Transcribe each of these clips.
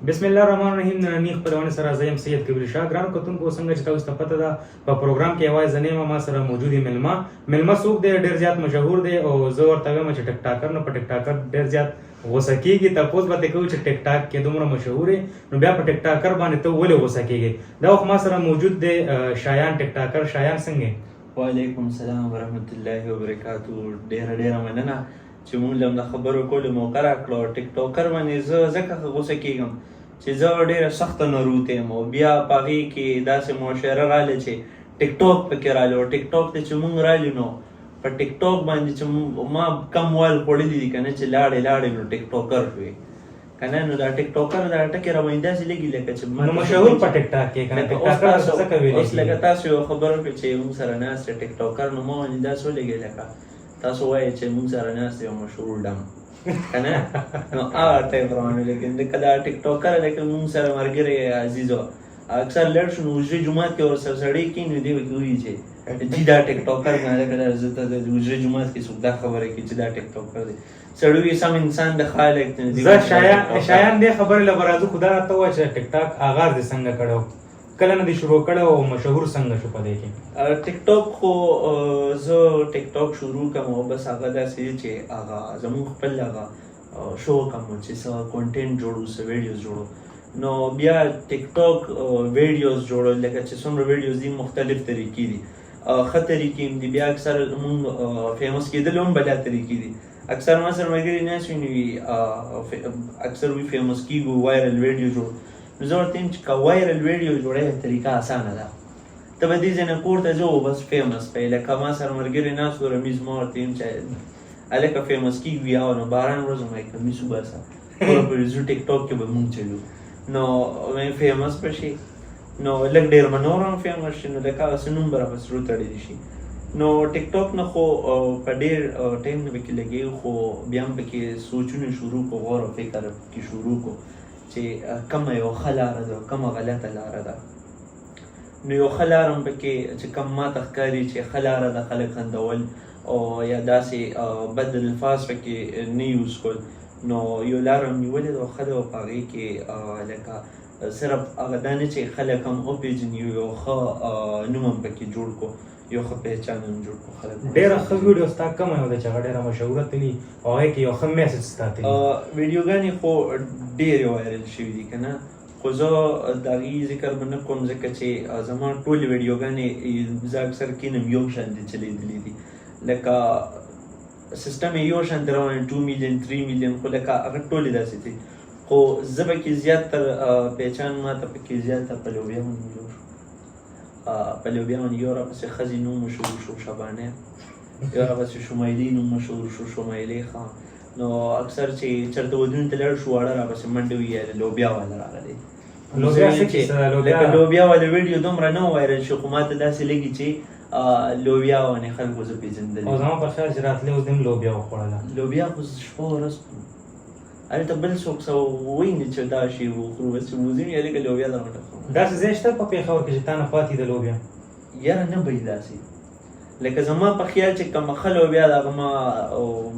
بسم الله الرحمن الرحیم. نننی خپرونې سره زه یم سید کبیر شاه. ګرانو کتونکو، څنګه چې تاسو ته پته ده په پروګرام کې یوازې زه نه یم، ما سره موجود دی مېلمه څوک دی، ډېر زیات مشهور دی او زه ورته وایم چې ټک ټاکر نو په ټک ټاکر ډېر زیات غوسه کېږي. تپوس به ترې کوو چې ټک ټاک کې دومره مشهور یې نو بیا په ټک ټاکر باندې ته ولې غوسه کېږي. دا وخت ما سره موجود دی شایان ټک ټاکر. شایان څنګه؟ وعلیکم السلام ورحمت الله وبرکاتو. ډېره مننه چې موږ له خبرو کولو موقع راکړه. ټیک ټاکر باندې زه ځکه غوسه کېږم چې زه ډېره سخته نروت یم او بیا په هغې کې داسې معاشره راغله چې ټیک ټاک پکې راغلی او ټیک ټاک ته چې موږ رالي نو په ټیک ټاک باندې چې ما کم وال خوړلي دي که نه چې لاړې نو ټیک ټاکر شوې که نه. نو دا ټیک ټاکر دا ټکې راباندې داسې لګي لکه چې مشهور په ټیک ټاک کې که نه. ټیک ټاکر څه کوي؟ اوس لکه تاسو یو خبره وکړئ چې موږ سره ناست ټیک ټاکر نو ما باندې داسې ولګي لکه تاسو وایئ چې موږ سره ناست یو مشهور ډم که نه. نو هغه ټایپ روان وي. لیکن لکه دا ټیک ټاکر لکه موږ سره ملګری عزیز و اکثر لړ شو نو حجرې جومات کې ورسره سړی کښېني دی ورته وایي چې جي دا ټیک ټاکر که نه لکه دا زه ته د حجرې جومات کې څوک دا خبره کوي چې دا ټیک ټاکر دی. سړی وي سم انسان د خالق زه شایان دې خبرې له به راځو. خو دا راته ووایه چې ټیک ټاک آغاز دې څنګه کړی، کله نه دې شروع کړی او مشهور څنګه شو په دې کې؟ ټیک ټاک خو زه ټیک ټاک شروع کړم او بس هغه داسې دی چې هغه زموږ خپل هغه شو کوم چې څه کانټینټ جوړو، څه ویډیوز جوړو. نو بیا ټیک ټاک ویډیوز جوړول لکه چې څومره ویډیوز دي مختلف طریقې دي، ښه طریقې هم دي. بیا اکثر مونږ فیمس کېدل هم بلا طریقې دي. اکثر ما سره ملګري ناست وي نو اکثر وي فیمس کېږو وایرل ویډیو جوړ. نو زه ورته یم چې که وایرل ویډیو جوړی طریقه اسانه ده، ته به دې ځای نه کور ته ځو بس فیمس پی. لکه ما سره ملګري ناست و رمیز، ما ورته یم چې هلکه فیمس کېږو یا نو باران ورځ ما کمیس وباسه کوره پورې ځو ټیک ټاک کې به مونږ چلو نو فیمس به شي. نو لږ ډېر به نور هم فیمس شي نو لکه هغسې نوم به راپسې روتړلی شي. نو ټیک ټاک نه خو په ډېر ټایم نه پکې لګېږو، خو بیا هم پکې سوچونه شروع کړو، غور او فکر پکې شروع کړو چې کومه یو ښه لاره ده او کومه غلطه لاره ده. نو یو ښه لاره هم پکې چې کوم ماته ښکاري چې ښه لاره ده خلک خندول او یا داسې بد الفاظ پکې نه یوز کول. نو یو لاره هم نیولې ده او ښه ده او په هغې کې لکه صرف هغه دا نه چې خلک هم وپېژني، یو ښه نوم هم پکې جوړ کړو، یو ښه پهچان هم جوړ کړو. خلک ډېره ښه ویډیو ستا کومه یو ده چې هغه ډېره مشهوره تلي او هغې کې یو ښه میسج ستا تلي؟ ویډیوګانې خو ډېرې وایرل شوي دي که نه، خو زه د هغې ذکر به نه کوم ځکه چې زما ټولې ویډیوګانې زه اکثر کینم یو شان دي چلېدلي دي. لکه سیسټم یې یو شان دی روان 2 میلیون 3 میلیون، خو لکه هغه ټولې داسې دي. خو زه پکې زیات تر پهچان ماته پکې زیات تر په لوبیا باندې جوړ شو. په لوبیا باندې یو راپسې ښځې نوم مشهور شو شبانه، یو راپسې شمایلې نوم مشهور شو شمایلې خان. نو اکثر چې چېرته ودونو ته لاړ شو واړه راپسې منډې وویل لوبیا والا راغلی. لوبیا والا ویډیو دومره نه وایرل شو، خو ماته داسې لګي چې لوبیا باندې خلکو زه پېژندلې. او زما په خیال چې راتلې اوس دې هم لوبیا وخوړله. لوبیا خو شپه ورځ هلته بل څوک څه وایي نه چې دا شی وخورو، بس چې موزیم یا لکه لوبیا درمته خورو. داسې ځای شته په پېښور کې چې تا نه پاتې د لوبیا؟ یاره نه به یې داسې. لکه زما په خیال چې کومه ښه لوبیا ده هغه ما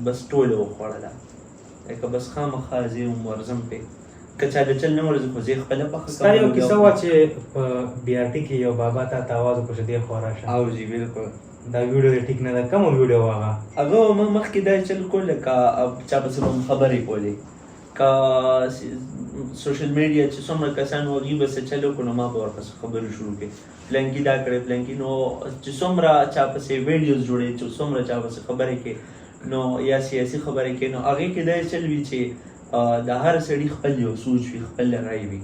بس ټوله وخوړله. لکه بس خامخا ځې هم ورځم پې، که چا د چل نه ورځي خو زه یې خپله پخه ستا یو کیسه وه چې په بي آر ټي کې یو بابا تا ته اواز وکړو چې دې خوا راشه. او جی بالکل دا ویډیو دې ټیک نه ده. کومه ویډیو وه هغه؟ هغه ما مخکې دا چل کول لکه چا پسې به م خبرې کولې، که سوشل میډیا چې څومره کسان وو هغوی به څه چل وکړو نو ما به ورپسې خبرې شروع کړې فلانکي دا کړی فلانکي. نو چې څومره چا پسې ویډیوز جوړې، چې څومره چا پسې خبرې کوي نو یا سیاسي خبرې کوي، نو هغې کې دا چل وي چې د هر سړي خپل یو سوچ وي، خپل رای وي.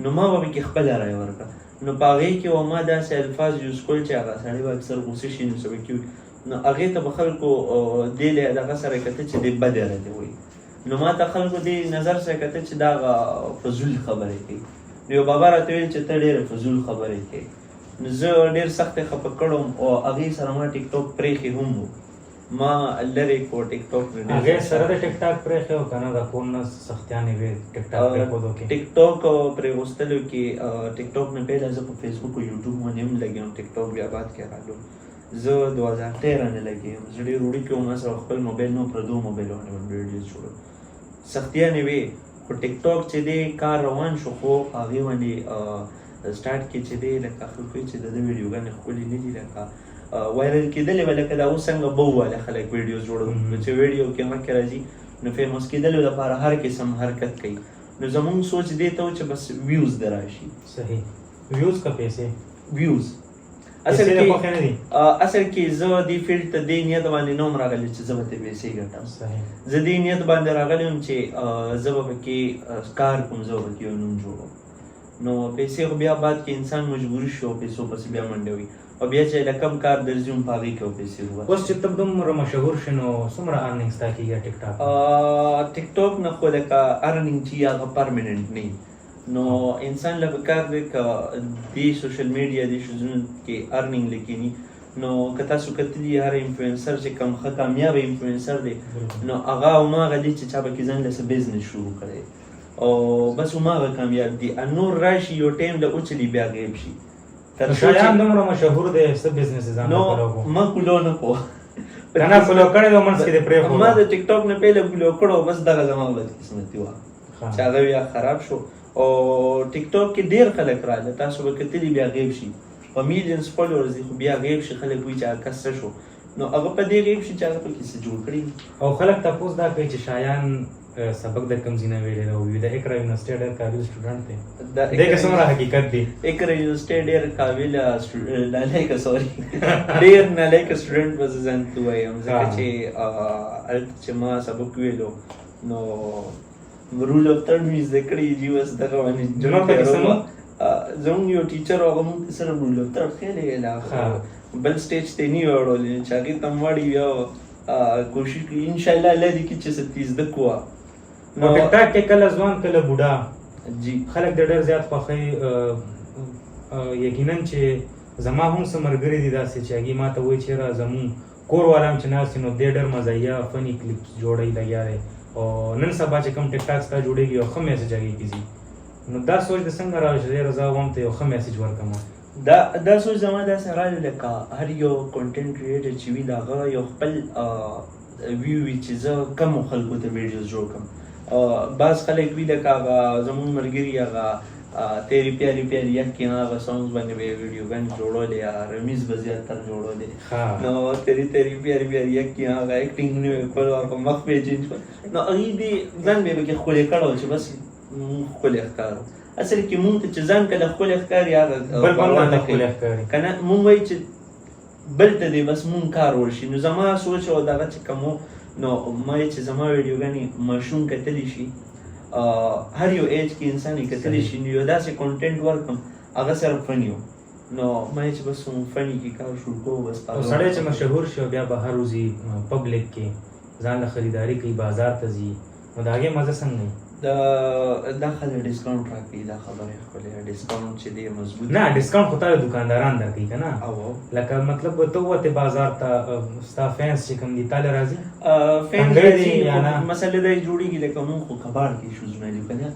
نو ما به پکې خپله رای ورکړه. نو په هغې کې به ما داسې الفاظ یوز کول چې هغه سړی به اکثر غوسه شي نو څه به کي نو هغې ته به خلکو دې دغه سره کتل چې دې بدې ردې وایي. نو ما ته خلکو دې نظر سره کتل چې دا هغه فضول خبرې کوي. نو یو بابا راته ویل چې ته ډېرې فضول خبرې کوي. نو زه ډېر سخت یې خفه کړم او هغې سره ما ټیک ټاک پرېښې هم وو، ما لرې کړو ټیک ټاک. هغې سره د ټیک ټاک پرېښې وو که نه؟ د کور نه سختیانې وې ټیک ټاک پرېښودو کې؟ ټیک ټاک پرېغوستلو کې ټیک ټاک نه پهله زه په فیسبوک او یوټیوب باندې هم لګیم. ټیک ټاک بیا بعد کې رالو. زه 2013 نه لګیم. زه ډېر وړوکی وم، ما سره خپل موبایل نه و، پردو موبایل باندې ویډیوز جوړول. سختیانې وې خو ټیک ټاک چې دی کار روان شو خو هغې باندې سټارټ کې چې دی لکه خلکو یې چې د ده ویډیوګانې ښکلې نه دي لکه وایرل کېدلې وه لکه دا اوس څنګه بوواله خلک ویډیوز جوړوي چې ویډیو کې مخکې راځي نو فیمس کېدلو لپاره هر قسم حرکت کوي نو زمونږ سوچ دی ته و چې بس ویوز د راشي صحیح ویوز کا پیسې ویوز اصل کې زه دې فیلډ ته دې نیت باندې نه وم راغلی چې زه به ترې پیسې ګټم زه دې نیت باندې راغلی وم چې زه به پکې کار کوم زه به پکې یو نوم جوړوم نو پیسې خو بیا بعد کې انسان مجبوري شو پیسو پسې بیا منډه وي او بیا چې له کم کار درځي هم په هغې کې پیسې وباسي اوس چې ته دومره مشهور شې نو څومره ارننګ ستا کېږي ټیک ټاک ټیک ټاک نه خو لکه ارننګ چې هغه پرمننټ نه نو انسان له پکار دی که دې سوشل میډیا دې شوزونو کې ارننګ لیکینی نو که تاسو کتلي هر انفلوئنسر چې کم ښه کامیابه انفلوئنسر دی نو هغه هماغه دی چې چا پکې ځان له څه بزنس شروع کړی او بس هماغه کامیاب دی نور راشي یو ټایم له اوچلي بیا غیب شي شایان دومره مشهور دی څه بزنس ځان نو ما کولو نه کو نه فالو کړی و منځ کې د پرې ما د ټیک ټاک نه پهله فالو کړو بس دغه زما بدقسمتي وه چې هغه بیا خراب شو او ټیک ټاک کې ډېر خلک راغله تاسو به کتلي بیا غیب شي په میلیونز فالوورز دي خو بیا غیب شي خلک وایي چې هغه کس څه شو نو هغه په دې غیب شي چې هغه پکې څه جوړ کړي او خلک تپوس دا کوي چې شایان سبق د کوم ځای نه ویلی دی او د اقرا یونیورسټي ډېر قابل سټوډنټ دی دې کې څومره حقیقت دی اقرا یونیورسټي ډېر قابل نالایقه سوري ډېر نالایقه سټوډنټ به زه ځان ته وایم ځکه چې هلته چې ما سبق ویلو نو رول اف تھرډ مې زده کړي جي اوس دغه باندې زموږ یو ټیچر هغه موږ ته سره رول اف تھرډ ښیلی ویله بل سټیج ته یې نه وي اړولی چې هغې ته هم واړي بیا کوشش کوي انشاءالله الله دې کړي چې څه تیز زده کړو نو ټیک ټاک کې کله ځوان کله بوډا جی خلک د ډېر زیات خوښوي یقینا چې زما هم څه ملګري دي داسې چې هغې ما ته وایي چېرې زموږ کور والا هم چې ناست نو دې ډېر مزاحیه فني کلیپس جوړوي لګیا دی او نن سبا چې کوم ټیک ټاک ستا جوړېږي یو ښه میسج هغې کې ځي نو دا سوچ د څنګه راغلی چې زه هم ته یو ښه میسج ورکړم دا سوچ زما داسې راغلی لکه هر یو کنټینټ کریټر چې وي د هغه یو خپل ویو وي چې زه کمو خلکو ته ویډیوز جوړ کړم بعض خلک وي لکه هغه زموږ ملګري هغه تیری پیاری پیاری یکی هغه سانګز باندې به ویډیوګانې جوړولې یا رمیز به زیاتر جوړولې نو تیری پیاری پیاری یکی هغه ایکټینګ نه وی کولو هغه مخ به چینج کړ نو هغې دې ځان به پکې ښکلی کړی چې بس مونږ ښکلی ښکارو اصل کې مونږ ته چې ځان کله ښکلی ښکاري هغه که نه مونږ وایي چې بل ته دی بس مونږ کار وشي نو زما سوچ او دغه چې کوم نو ما چې زما ویډیوګانې ماشوم کتلی شي هر یو ایج کې انسان یې کتلی شي نو یو داسې کنټینټ ورکړم هغه صرف فني و نو ما چې بس فني کې کار شروع کوو بس سړی چې مشهور شي بیا بهر وځي پبلک کې ځان له خریداري کوي بازار ته ځي نو د هغې مزه څنګه وي دا خلک ډسکاونټ راکوي دا خبره ښکلې ډسکاونټ چې دی مضبوط نه ډسکاونټ خو تا دکانداران درکوي که نه لکه مطلب ته ووتې بازار ته ستا فینس چې کوم دي تاله راځي مسله دا جوړېږي لکه مونږ خو کباړ کې شوز مېلو که نه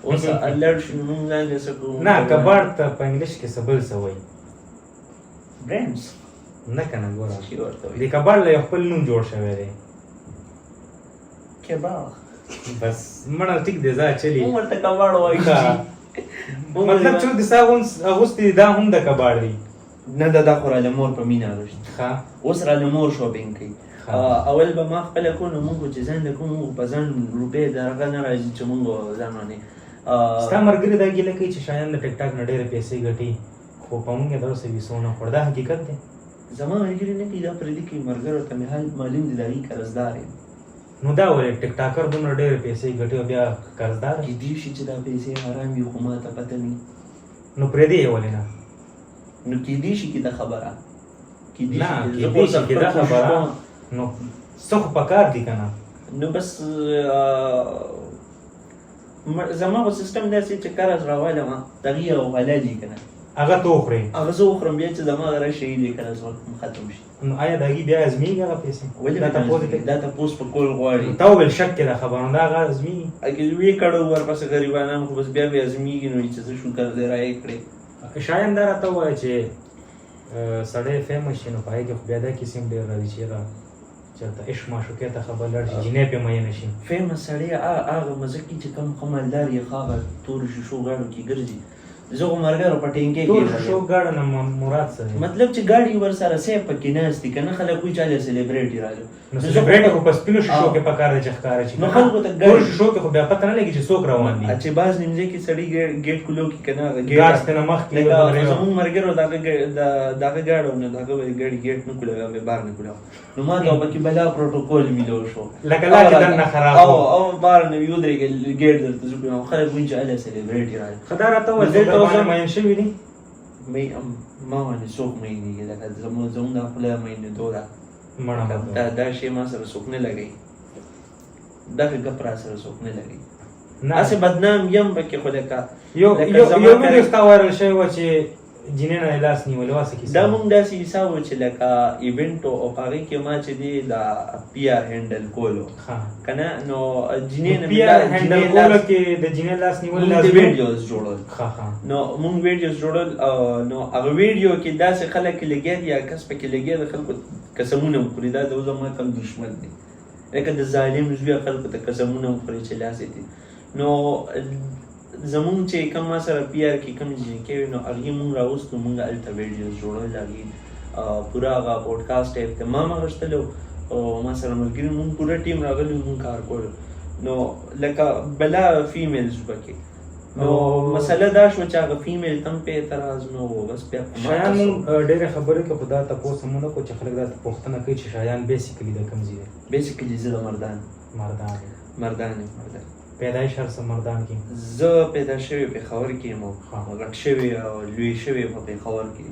اوس لړ شو مونږ ځان له څه کوو نه کباړ ته په انګلیش کې څه بل څه وایي برینډز نه که نه ګوره د کباړ له یو خپل نوم جوړ شوی دی کباړ بس مړه ټیک دی ځه چلي مونږ ورته کباړ وایو مطلب چې د سا اغوستي دا هم د کباړ دی نه دا خو راله مور په مینه اغوستي اوس راله مور شاپینګ کوي اول به ما خپله کړو نو مونږ چې ځان د کوم مونږ په ځان روپۍ د هغه نه راځي چې مونږ ځان باندې ستا ملګري دا ګیله کوي چې شایان د ټیک ټاک نه ډېرې پیسې ګټي خو په مونږ یې دا اوس ویسو نه خوړ دا حقیقت دی زما ملګري نه کوي دا پردي کوي ملګرو ته مې حال معلوم دي د هغې قرضدار یم نو دا ولې ټیک ټاکر دومره ډېرې پیسې ګټي او بیا قرضدار کیدای شي چې دا پیسې حرام وي خو ما ته پته نه نو پرېږدې یې ولې نه نو کیدای شي کې دا خبره نه کیدای شي کې دا خبره نو څه خو پکار دي که نه نو بس زما خو سیسټم داسې چې قرض راوالم دغې یو حلال دي که نه هغه ته وخورې هغه زه وخورم بیا چې زما غره شهید وي قرض ختم شي نو آیا د هغې بیا ازمېږي هغه پیسې دا تپوس په کول غواړي تا وویل شک کې دا خبره نو دا هغه ازمېږي اګر ویې کړو ورپسې غریبانان خو بس بیا بیا ازمېږي نو چې زه شکر دی رایې کړې شایان دا راته ووایه چې سړی فیمس شي نو په هغې کې خو بیا دا کیسې هم ډېر راځي چې چېرته عشق معشوقې ته خبر لاړ شي جینۍ پې میینه شي فیمس سړی هغه مزه کې چې کوم مالدار یې هغه تورو شیشو غاړو کې ګرځي زه خو ملګرو په ټینګې ټول کې شو ګاډه نه مراد څه دی مطلب چې ګاډي ورسره سیف پکې ناست دي که نه خلک وایي چاله سلیبریټي راځو نو سلیبریټي خو په سپینو شیشو کې پکار دی چې ښکاره شي نو خلکو ته ټول شیشو کې خو بیا پته نه لګي چې څوک روان دي چې بعض نیمځای کې سړي ګیټ کولو کې که نه ګاډ ستنه مخکې لکه زمونږ ملګرو دغه ګاډو نه دغه به ګاډي ګیټ نه کولاوه به بار نه کولاوه نو ما ته پکې بلا پروتوکول میلو شو لکه لا چې دننه خراب او بار نه ودرېږي ګیټ درته زه کوم خلک وایي چې هله سلیبریټي راځي ښه دا راته ووایه دلته اوس مین شوي دي ما باندې څوک مینېږي لکه زموږ د خوله مینېدو ده مړه دا شی ما سره څوک نه لګوي دغه ګپ را سره څوک نه لګوي نه هسې بدنام یم پکې خو لکه یو ویډیو ستا وایرل شوی وه چې جینۍ نه یې لاس نیولی وه څه کیسه دا مونږ داسې حساب و چې لکه ایونټ او په هغې کې ما چې دی دا پی آر هینډل کولو که نه نو جینۍ نه پی آر هینډل کولو کې د جینۍ لاس نیول مونږ د ویډیوز جوړول نو مونږ ویډیوز جوړول نو هغه ویډیو کې داسې خلک لګیا دي یا کس پکې لګیا د خلکو قسمونه وخوري دا د زما کم دشمن دی لکه د ظالم زوی خلکو ته قسمونه وخوري چې لاس یې دي نو زمونږ چې کوم ما سره پی آر کې کوم جینکې وي نو هغې مونږ راوستو مونږ هلته ویډیوز جوړول هغې پوره هغه پوډکاسټ ټایپ ته ما غوښتلی او ما سره ملګري مونږ پوره ټیم راغلی مونږ کار کولو نو لکه بلا فیمیلز پکې نو مسله دا شوه چې هغه فیمیل تم په اعتراض نو بس بیا شایان مونږ ډېرې خبرې کې خو دا تپوس هم ونه کړو چې خلک دا پوښتنه کوي چې شایان بیسیکلي د کوم ځای دی بیسیکلي زه د مردان یم پیدایش هر څه مردان کې زه پیدا شوی پېښور کې یم او غټ شوی او لوی شوی په پېښور کې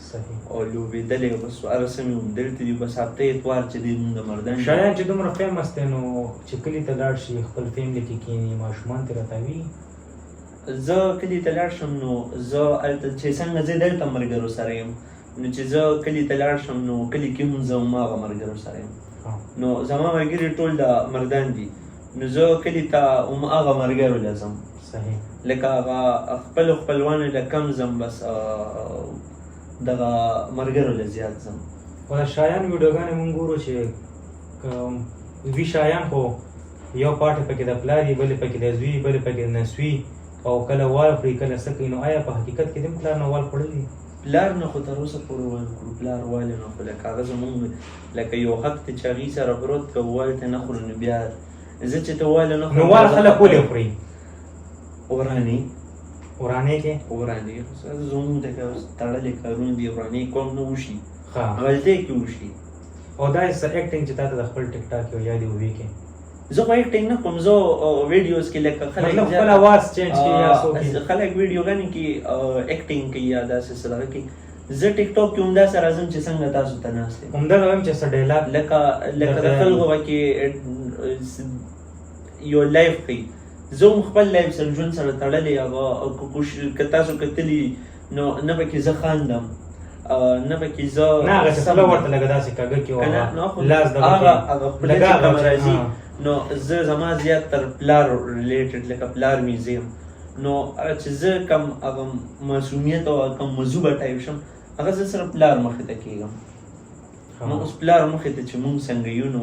صحیح او لوبېدلی بس هر څه مې همدلته دي بس هفته اتوار چې دی مونږ د مردان شایان چې دومره فیمس دی نو چې کلي ته لاړ شي خپل فیملي کې کښېني ماشومان ترې راته وي زه کلي ته لاړ شم نو زه هلته چې څنګه زه دلته ملګرو سره یم نو چې زه کلي ته لاړ شم نو کلي کې هم زه هماغه ملګرو سره یم نو زما ملګري ټول د مردان دي نو زه کلي ته هماغه ملګرو له ځم صحیح لکه هغه خپلو خپلوانو له کم ځم بس دغه ملګرو له زیات ځم خو د شایان ویډیوګانې مونږ ګورو چې وي شایان خو یو پاټ پکې د پلار وي بلې پکې د زوی بلې پکې د نسوي او کله وال خوري کله څه کوي نو آیا په حقیقت کې د پلار نه وال خوړلي پلار نه خو تر اوسه پورې وال کړو پلار والې نه خو لکه هغه زمونږ لکه یو حق ته چې هغې سره پروت که وال ته نه خورو نو بیا زه چې ته واله نه نو وال خلک ولې خوري ورانې کې زمونږ د تړلې کارونه دي ورانې کوم نه وشي غلطۍ کې وشي او دا څه ایکټینګ چې تا ته د خپل ټیک ټاک یو یادې ووي کې زه خو ایکټینګ نه کوم زه ویډیوز کې لکه خلک خپل اواز چینج کوي یا څوک خلک ویډیوګانې کې ایکټینګ کوي یا داسې څه دغه کوي زه ټیک ټاک کې همداسې راځم چې څنګه تاسو ته ناست یم همدغه وایم چې څه ډایلاګ لکه د خلکو به کې یو لایف کوي زه هم خپل لایف سره ژوند سره تړلی هغه که تاسو کتلي نو نه پکې زه خاندم نه پکې زه نه هغه چې خوله ورته لږه داسې کږه کې لاس دغه هغه خوله چې کومه راځي نو زه زما زیات تر پلار ریلیټډ لکه پلار مې زه یم نو چې زه کم هغه معصومیت او کم مذوبه ټایپ شم هغه زه سره پلار مخې ته کېږم نو اوس پلار مخې ته چې مونږ څنګه یو نو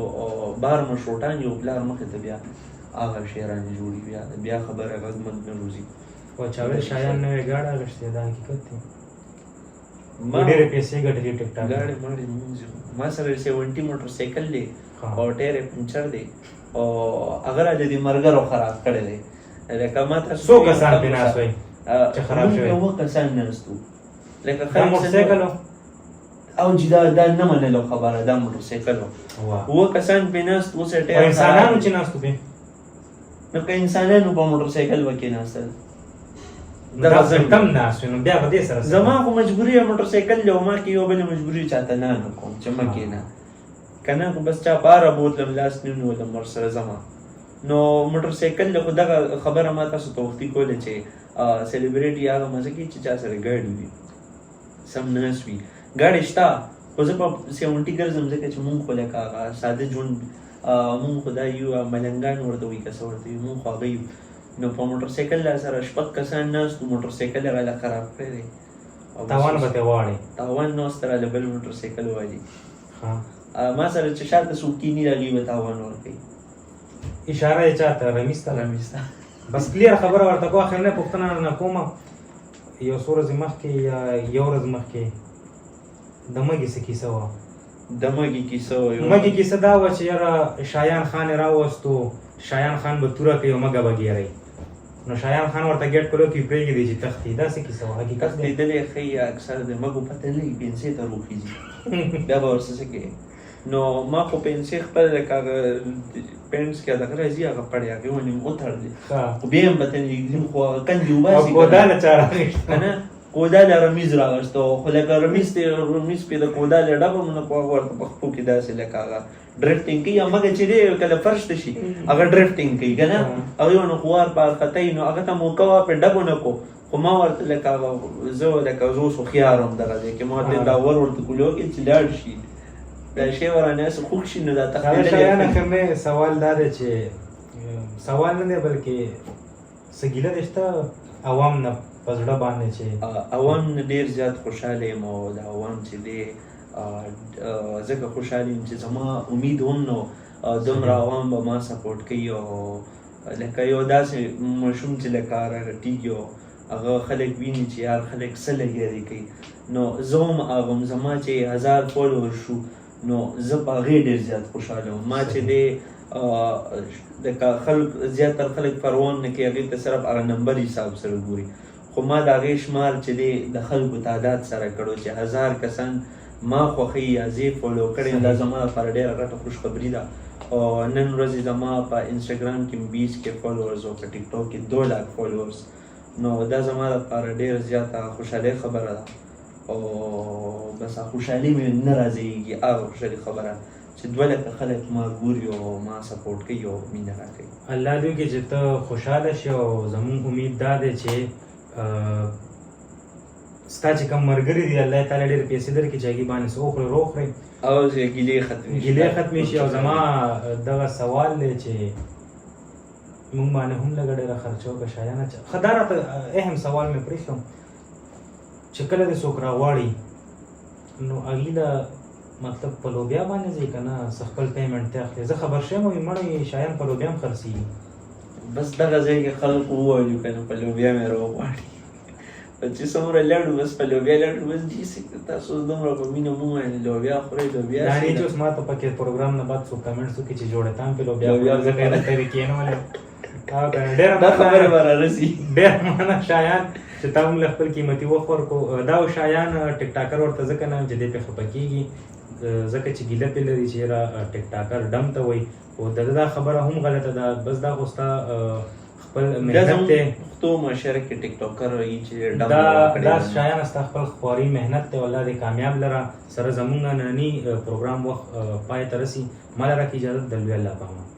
بار مشروطان یو پلار مخې ته بیا هغه شعرانې جوړي بیا خبره غږمند نه روزي او چا ویل شایان نوې ګاډه اخیستې دا حقیقت دی ډېرې پیسې ګټلې ټیک ټاک ګاډې ماډې مونږ ما سره 70 موټر سایکل دی او ټایر یې پنچر دی او هغه راته دې ملګرو خراب کړی دی لکه ما ته څو کسان پې ناست وی چې خراب شوی اووه کسان ناست وو لکه دا موټرسایکل و او چې دا نه منلو خبره دا موټرسایکل و اووه کسان پې ناست اوس یې ټایر انسانانو چې ناست پې نو که انسانانو په موټرسایکل به کېناستل کم ناست نو بیا به دې سره زما خو مجبوري موټرسایکل له ما کې یو بلې مجبوري چاته نه کوم چې مه کېنه که نه خو بس چا باره بوتلم لاس نه نیولم ورسره ځمه نو موټرسایکل له خو دغه خبره ما تاسو ته وختي کوله چې سلیبریټي هغه مزه کوي چې چا سره ګاډي وي سم ناست وي ګاډي شته خو زه په 70 ګرځم ځکه چې مونږ خو لکه هغه ساده ژوند مونږ خو دا یو ملنګان ورته وایي که څه ورته وي مونږ خو هغه یو نو په موټرسایکل سره شپږ کسان ناست وو موټرسایکل یې راله خراب کړی دی تاوان به ترې غواړې تاوان نه اوس ته راله بل موټرسایکل والي ما سره چې شاته څوک کینی هغوی به تاوان ورکوي. اشاره یې چاته رمیز ته رمیز ته بس کلیر خبره ورته کوه. اخرنۍ پوښتنه نه کومه، یو څو ورځې مخکې یا یو ورځ مخکې د مږې څه کیسه وه؟ د مږې کیسه مږې کیسه دا وه چې یاره شایان خان یې راوستو، شایان خان به توره کوي او مږه به ګیری، نو شایان خان ورته ګیټ کولو کې پرېږدي چې تښتي. دا څه کیسه وه؟ حقیقت دی؟ تښتېدلی ښایي اکثر د مږو پته نه وي، پنسې ته روخیږي بیا به ورڅه څه کوي. نو ما خو پنسې خپل لکه هغه پینټس کې دغه راځي هغه پړې هغې ونې مې وتړلې، خو بیا هم به ته نږدې خو هغه کندې وباسي کوداله چا راغېسته که نه کوداله رمیز راغېسته خو لکه رمیز پې د کودالې ډبه مو نه کوه ورته په خپو کې داسې لکه هغه ډریفټینګ کوي. یا مګه چې دی کله فرش ته شي هغه ډریفټینګ کوي که نه، هغې ونه خو وار پار ختوي نو هغه ته موقع وه پرې ډبو نه کو. خو ما ورته لکه هغه زه اوس هوښیار وم دغه دی کې ما ورته دا ورته کولو کې چې لاړ شي دا شی ورانه څه خوږ شي نو دا تښتېدلی. شایان اخرنۍ سوال دا دی چې سوال نه دی بلکې څه ګیله دې شته عوام نه په زړه باندې چې عوام نه ډېر زیات خوشحاله یم او د عوام چې دی ځکه خوشحاله یم چې زما امید هم نو دومره عوام به ما سپورټ کوي او لکه یو داسې ماشوم چې لکه راغټېږي او هغه خلک ویني چې یار خلک څه لګیاري کوي، نو زه هم هغه هم زما چې 1000 فالوور شو نو زه په هغې ډېر زیات خوشحاله وم. ما چې دی لکه خلک زیاتر خلک پروا نه کوي، هغې ته صرف هغه نمبر حساب سره ګوري، خو ما د هغې شمار چې دی د خلکو تعداد سره کړو چې 1000 کسان ما خوښوي یا زه یې فالو کړی، دا زما لپاره ډېره غټه خوشخبري ده. او نن ورځې زما په انسټاګرام کې 20K فالوورز او په ټیک ټاک کې 2 लाख فالوورز، نو دا زما لپاره ډېره زیاته خوشحالۍ خبره ده. او بس خوشحالي مې نه راځيږي هغه خوشحالي خبره چې 2 لکه خلک ما ګوري او ما سپورټ کوي او مینه راکوي. الله دې وکړي چې ته خوشحاله شې او زموږ امید دا دی چې ستا چې کوم ملګري دي الله تعالی ډېرې پیسې درکړي چې هغې باندې څه وخورې روغ او ګیلې ختمې شي. او زما دغه سوال دی چې مونږ باندې هم لږه ډېره خرچه وکړه شایانه. ښه دا راته اهم سوال مې پرېښود چې کله دې څوک راغواړي نو هغې له مطلب په لوبیا باندې ځي که نه څه خپل پیمنټ ته اخلي؟ زه خبر شوی یم مړی شایان په لوبیا هم خرڅېږي. بس دغه ځای کې خلکو ووایو که نه په لوبیا مې راوغواړي چې څومره لاړو بس په لوبیا لاړو بس داسې تاسو دومره په مینه مو ووایل لوبیا خورئ لوبیا دا نه چې اوس ما ته پکې پروګرام نه بعد څوک کمنټس وکړي چې جوړتان پې لوبیا ځکه یې نه طریقې نه ولې دا خبره به رارسي. ډېره مننه شایان چې تا موږ له خپل قیمتي وخت ورکړو. دا و شایان ټیک ټاکر ورته ځکه نه چې دی پې خفه کېږي ځکه چې ګیله پې لري چې یاره ټیک ټاکر ډم ته وایي، خو د ده دا خبره هم غلطه ده. بس دا خو ستا خپل محنت دی پښتو معاشره کې ټیک ټاکر وایي چې دا شایان ستا خپل خواري محنت دی، والله دې کامیاب لره. سره زموږ ننني پروګرام وخت پای ته رسي. ما لره کې اجازه د لوی الله په امان.